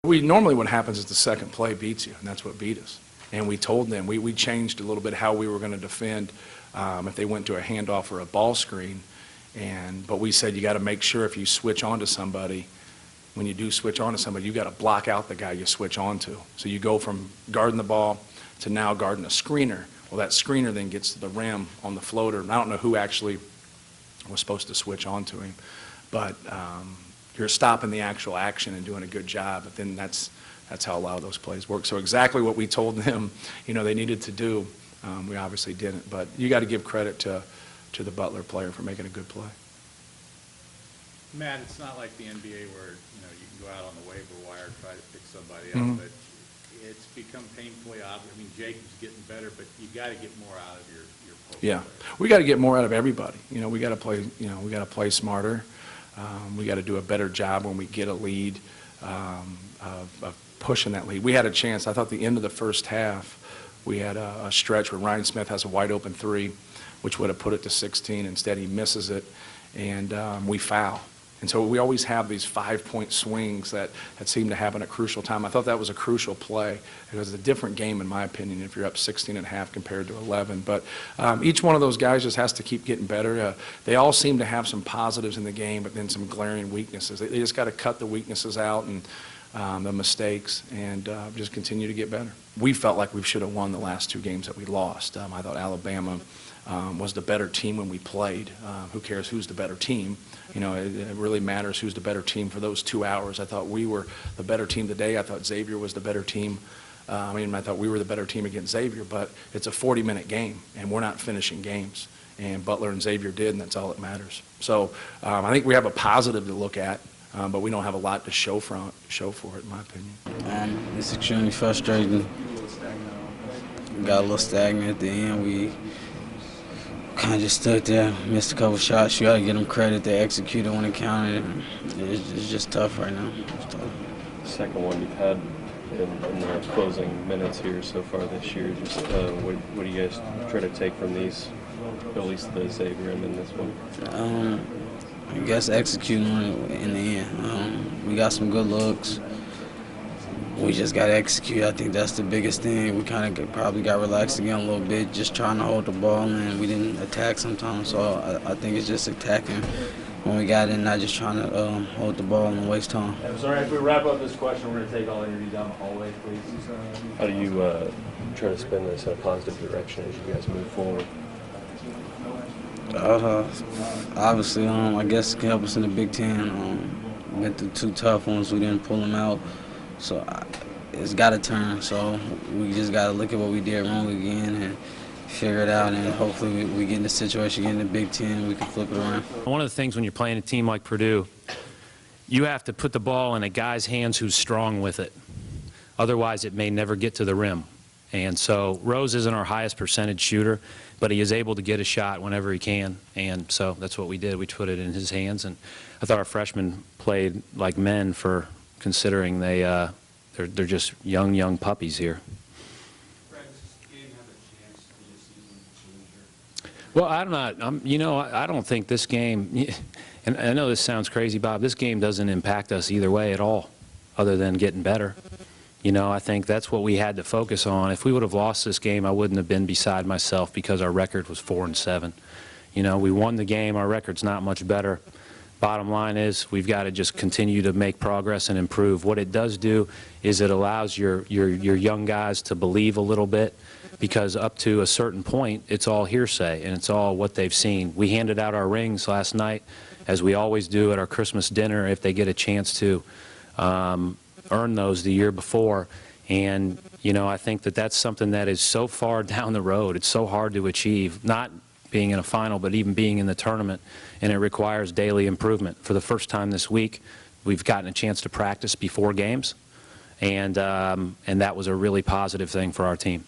Normally what happens is the second play beats you, and that's what beat us. And we told them, we changed a little bit how we were going to defend if they went to a handoff or a ball screen. But we said you got to make sure if you switch on to somebody, when you do switch on to somebody, you got to block out the guy you switch on to. So you go from guarding the ball to now guarding a screener. Well, that screener then gets to the rim on the floater. And I don't know who actually was supposed to switch on to him, but you're stopping the actual action and doing a good job. But then that's how a lot of those plays work. So exactly what we told them, they needed to do, we obviously didn't. But you got to give credit to the Butler player for making a good play. Matt, it's not like the NBA where you can go out on the waiver wire and try to pick somebody up, but it's become painfully obvious. I mean, Jacob's getting better, but you got to get more out of your post Yeah, player. we got to get more out of everybody. We got to play. We got to play smarter. We got to do a better job when we get a lead of pushing that lead. We had a chance. I thought the end of the first half, we had a stretch where Ryan Smith has a wide open three, which would have put it to 16. Instead, he misses it, and we foul. And so we always have these 5-point swings that seem to happen at a crucial time. I thought that was a crucial play. It was a different game, in my opinion, if you're up 16.5 compared to 11. But each one of those guys just has to keep getting better. They all seem to have some positives in the game, but then some glaring weaknesses. They just got to cut the weaknesses out and the mistakes and just continue to get better. We felt like we should have won the last two games that we lost. I thought Alabama was the better team when we played. Who cares who's the better team? It really matters who's the better team for those 2 hours. I thought we were the better team today. I thought Xavier was the better team. I thought we were the better team against Xavier, but it's a 40-minute game, and we're not finishing games. And Butler and Xavier did, and that's all that matters. So I think we have a positive to look at, but we don't have a lot to show for it, in my opinion. It's extremely frustrating. We got a little stagnant at the end. We kind of just stood there, missed a couple shots. You got to give them credit. They executed when it counted. It's just tough right now. It's tough. Second one you've had in the closing minutes here so far this year. Just what do you guys try to take from these, at least the Xavier and then this one? I guess executing on it in the end. We got some good looks. We just got to execute. I think that's the biggest thing. We kind of probably got relaxed again a little bit, just trying to hold the ball, and we didn't attack sometimes. So I think it's just attacking when we got in, not just trying to hold the ball and waste time. I'm sorry, if we wrap up this question, we're going to take all interviews down the hallway, please. How do you try to spin this in a positive direction as you guys move forward? Obviously, I guess it can help us in the Big Ten. We went through 2 tough ones. We didn't pull them out. So it's got to turn. So we just got to look at what we did wrong again and figure it out. And hopefully we get in the situation, get in the Big Ten, we can flip it around. One of the things when you're playing a team like Purdue, you have to put the ball in a guy's hands who's strong with it. Otherwise, it may never get to the rim. And so Rose isn't our highest percentage shooter, but he is able to get a shot whenever he can. And so that's what we did. We put it in his hands. And I thought our freshmen played like men for considering they're just young puppies here. Well, I don't think this game, and I know this sounds crazy, Bob, this game doesn't impact us either way at all, other than getting better. I think that's what we had to focus on. If we would have lost this game, I wouldn't have been beside myself because our record was 4-7. We won the game. Our record's not much better. Bottom line is we've got to just continue to make progress and improve. What it does do is it allows your young guys to believe a little bit, because up to a certain point, it's all hearsay and it's all what they've seen. We handed out our rings last night, as we always do at our Christmas dinner if they get a chance to earn those the year before. And, I think that that's something that is so far down the road. It's so hard to achieve, not being in a final, but even being in the tournament, and it requires daily improvement. For the first time this week, we've gotten a chance to practice before games, and that was a really positive thing for our team.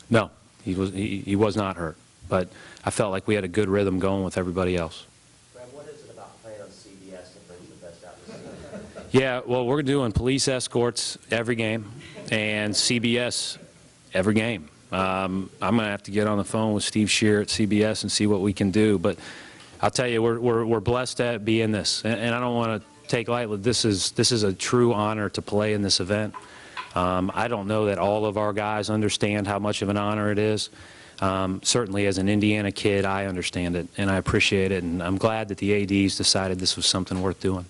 No, he was not hurt, but I felt like we had a good rhythm going with everybody else. Brad, what is it about playing on CBS that brings the best out of the team? Yeah, well, we're doing police escorts every game, and CBS every game. I'm going to have to get on the phone with Steve Shear at CBS and see what we can do. But I'll tell you, we're blessed to be in this. And I don't want to take lightly. This is a true honor to play in this event. I don't know that all of our guys understand how much of an honor it is. Certainly as an Indiana kid, I understand it, and I appreciate it, and I'm glad that the ADs decided this was something worth doing.